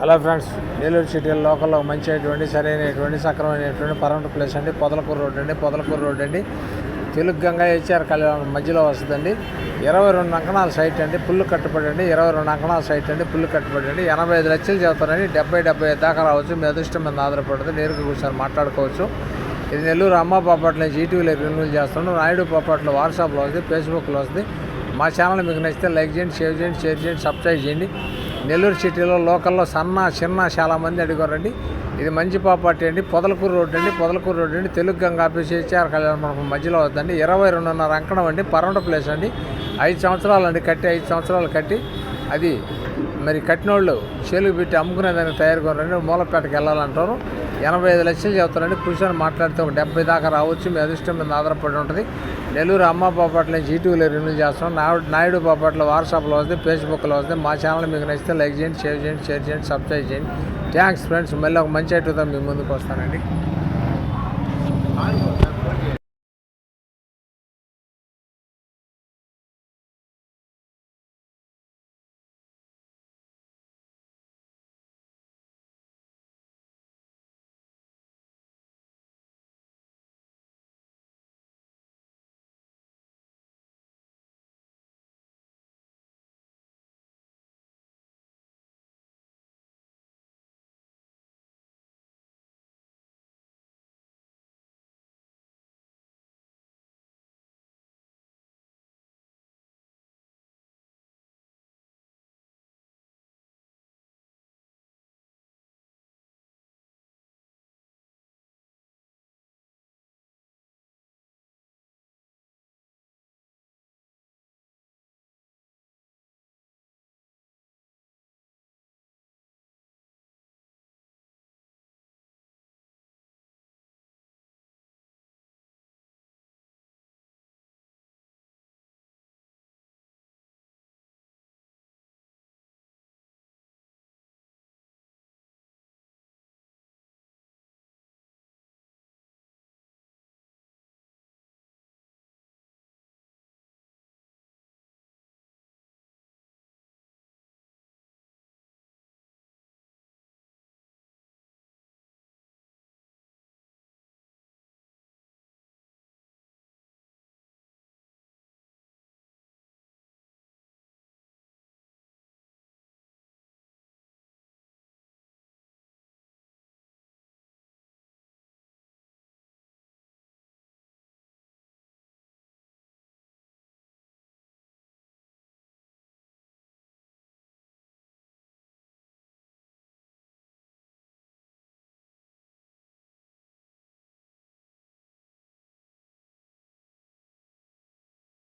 Hello friends, Nellore city లోకల్లో మంచి సరైనటువంటి సక్రమైనటువంటి పర్మనెంట్ ప్లేస్ అండి. పొదలకూరు రోడ్ అండి. తెలుగు గంగా హెచ్ఆర్ కళ్యాణం మధ్యలో వస్తుందండి. 22 అంకణాల సైట్ అండి, పుల్లు కట్టుబడి అండి. 22 అంకణాల సైట్ అండి, పుల్లు కట్టుబడి అండి. 85 లక్షలు చెబుతారండి. 70 దాకా రావచ్చు. మీ అదృష్టం మీద ఆధారపడుతుంది. నేరుగా కూర్చొని మాట్లాడుకోవచ్చు. ఇది నెల్లూరు అమ్మ పాపట్ల నుంచి ఈటీవీలో రిన్యూల్ చేస్తున్నాం. నాయుడు పాపట్ల వాట్సాప్లో వస్తుంది, ఫేస్బుక్లో వస్తుంది. మా ఛానల్ మీకు నచ్చితే లైక్ చేయండి, షేర్ చేయండి, సబ్స్క్రైబ్ చేయండి. నెల్లూరు సిటీలో లోకల్లో చిన్న చాలామంది అడిగారండి. ఇది మంచి ప్రాపర్టీ అండి. పొదలకూరు రోడ్ అండి. తెలుగు గంగా ఆఫీస్ హెచ్ఆర్ కళ్యాణ మండపం మధ్యలో వద్దండి. 22.5 అంకణం అండి. పర్మనెంట్ ప్లేస్ అండి. 5 సంవత్సరాలు అండి కట్టి. 5 సంవత్సరాలు కట్టి అది మరి కట్టినోళ్ళు చేలుగు పెట్టి అమ్ముకునేదానికి తయారుగా రండి. మూలపేటకి వెళ్ళాలంటారు. 85 లక్షలు చెబుతారండి. కూర్చొని మాట్లాడితే ఒక 70 దాకా రావచ్చు. మీ అదృష్టం మీద ఆధారపడి ఉంటుంది. నెల్లూరు అమ్మ పాపట్ల నుంచి ఈటీవీలో రిన్యూల్ చేస్తాం. నాయుడు పాపట్ల వాట్సాప్లో వస్తుంది, ఫేస్బుక్లో వస్తుంది. మా ఛానల్ మీకు నచ్చితే లైక్ చేయండి, షేర్ చేయండి, సబ్స్క్రైబ్ చేయండి. Thanks friends. మళ్ళీ ఒక మంచి ఐటమ్తో మీ ముందుకు వస్తానండి.